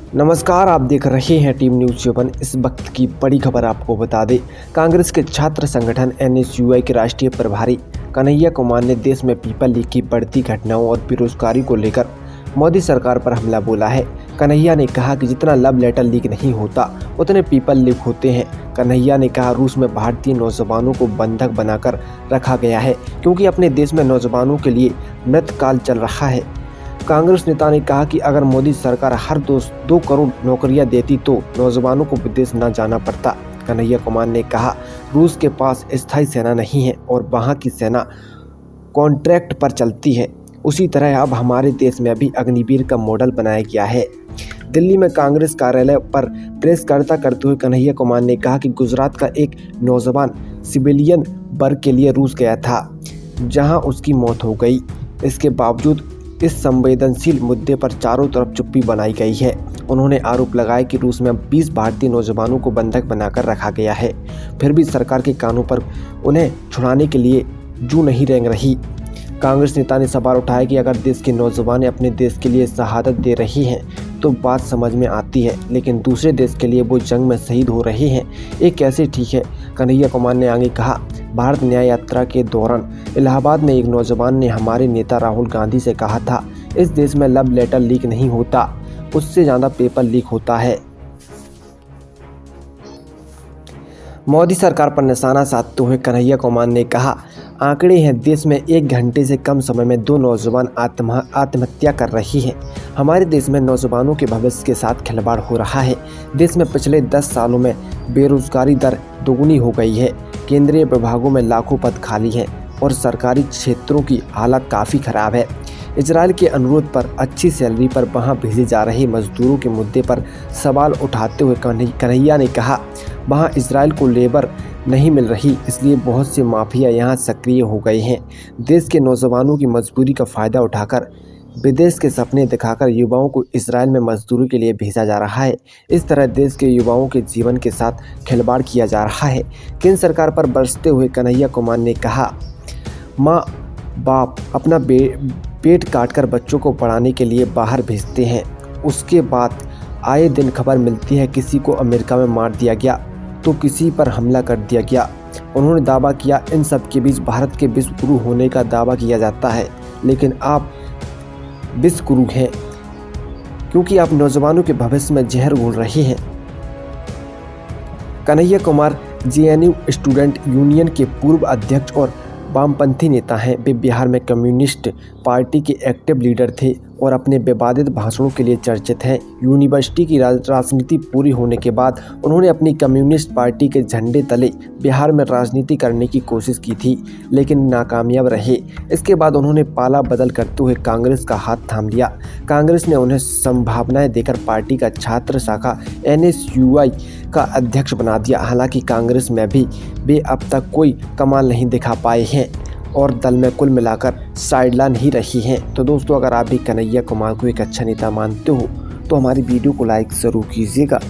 नमस्कार, आप देख रहे हैं टीम न्यूज़ 7। इस वक्त की बड़ी खबर आपको बता दें। कांग्रेस के छात्र संगठन एनएसयूआई के राष्ट्रीय प्रभारी कन्हैया कुमार ने देश में पीपल लीग की बढ़ती घटनाओं और बेरोजगारी को लेकर मोदी सरकार पर हमला बोला है। कन्हैया ने कहा कि जितना लव लेटर लीक नहीं होता उतने पीपल लीक होते हैं। कन्हैया ने कहा, रूस में भारतीय नौजवानों को बंधक बनाकर रखा गया है क्योंकि अपने देश में नौजवानों के लिए मृतकाल चल रहा है। कांग्रेस नेता ने कहा कि अगर मोदी सरकार हर 2 करोड़ नौकरियां देती तो नौजवानों को विदेश न जाना पड़ता। कन्हैया कुमार ने कहा, रूस के पास स्थायी सेना नहीं है और वहां की सेना कॉन्ट्रैक्ट पर चलती है। उसी तरह अब हमारे देश में भी अग्निवीर का मॉडल बनाया गया है। दिल्ली में कांग्रेस कार्यालय पर प्रेस वार्ता करते हुए कन्हैया कुमार ने कहा कि गुजरात का एक नौजवान सिविलियन वर्क के लिए रूस गया था, जहां उसकी मौत हो गई। इसके बावजूद इस संवेदनशील मुद्दे पर चारों तरफ चुप्पी बनाई गई है। उन्होंने आरोप लगाया कि रूस में 20 भारतीय नौजवानों को बंधक बनाकर रखा गया है, फिर भी सरकार के कानों पर उन्हें छुड़ाने के लिए जू नहीं रेंग रही। कांग्रेस नेता ने सवाल उठाया कि अगर देश के नौजवान अपने देश के लिए शहादत दे रहे हैं तो बात समझ में आती है, लेकिन दूसरे देश के लिए वो जंग में शहीद हो रहे हैं, ये कैसे ठीक है। कन्हैया कुमार ने आगे कहा, भारत न्याय यात्रा के दौरान इलाहाबाद में एक नौजवान ने हमारे नेता राहुल गांधी से कहा था, इस देश में लव लेटर लीक नहीं होता, उससे ज़्यादा पेपर लीक होता है। मोदी सरकार पर निशाना साधते हुए कन्हैया कुमार ने कहा, आंकड़े हैं, देश में 1 घंटे से कम समय में 2 नौजवान आत्महत्या कर रही हैं। हमारे देश में नौजवानों के भविष्य के साथ खिलवाड़ हो रहा है। देश में पिछले 10 सालों में बेरोजगारी दर दोगुनी हो गई है। केंद्रीय विभागों में लाखों पद खाली हैं और सरकारी क्षेत्रों की हालत काफ़ी ख़राब है। इजराइल के अनुरोध पर अच्छी सैलरी पर वहां भेजे जा रहे मजदूरों के मुद्दे पर सवाल उठाते हुए कन्हैया ने कहा, वहां इजराइल को लेबर नहीं मिल रही, इसलिए बहुत से माफिया यहां सक्रिय हो गए हैं। देश के नौजवानों की मजबूरी का फ़ायदा उठाकर विदेश के सपने दिखाकर युवाओं को इजराइल में मजदूरी के लिए भेजा जा रहा है। इस तरह देश के युवाओं के जीवन के साथ खिलवाड़ किया जा रहा है। केंद्र सरकार पर बरसते हुए कन्हैया कुमार ने कहा, माँ बाप अपना पेट काटकर बच्चों को पढ़ाने के लिए बाहर भेजते हैं, उसके बाद आए दिन खबर मिलती है किसी को अमेरिका में मार दिया गया तो किसी पर हमला कर दिया गया। उन्होंने दावा किया, इन सब के बीच भारत के विश्व गुरु होने का दावा किया जाता है, लेकिन आप विश्व गुरु हैं क्योंकि आप नौजवानों के भविष्य में जहर घोल रहे हैं। Kanhaiya Kumar JNU student union के पूर्व अध्यक्ष और वामपंथी नेता हैं। वे बिहार में कम्युनिस्ट पार्टी के एक्टिव लीडर थे और अपने विवादित भाषणों के लिए चर्चित हैं। यूनिवर्सिटी की राजनीति पूरी होने के बाद उन्होंने अपनी कम्युनिस्ट पार्टी के झंडे तले बिहार में राजनीति करने की कोशिश की थी, लेकिन नाकामयाब रहे। इसके बाद उन्होंने पाला बदल करते हुए कांग्रेस का हाथ थाम लिया। कांग्रेस ने उन्हें संभावनाएं देकर पार्टी का छात्र शाखा एनएसयूआई का अध्यक्ष बना दिया। हालांकि कांग्रेस में भी वे अब तक कोई कमाल नहीं दिखा पाए हैं और दल में कुल मिलाकर साइडलाइन ही रही हैं। तो दोस्तों, अगर आप भी कन्हैया कुमार को एक अच्छा नेता मानते हो तो हमारी वीडियो को लाइक ज़रूर कीजिएगा।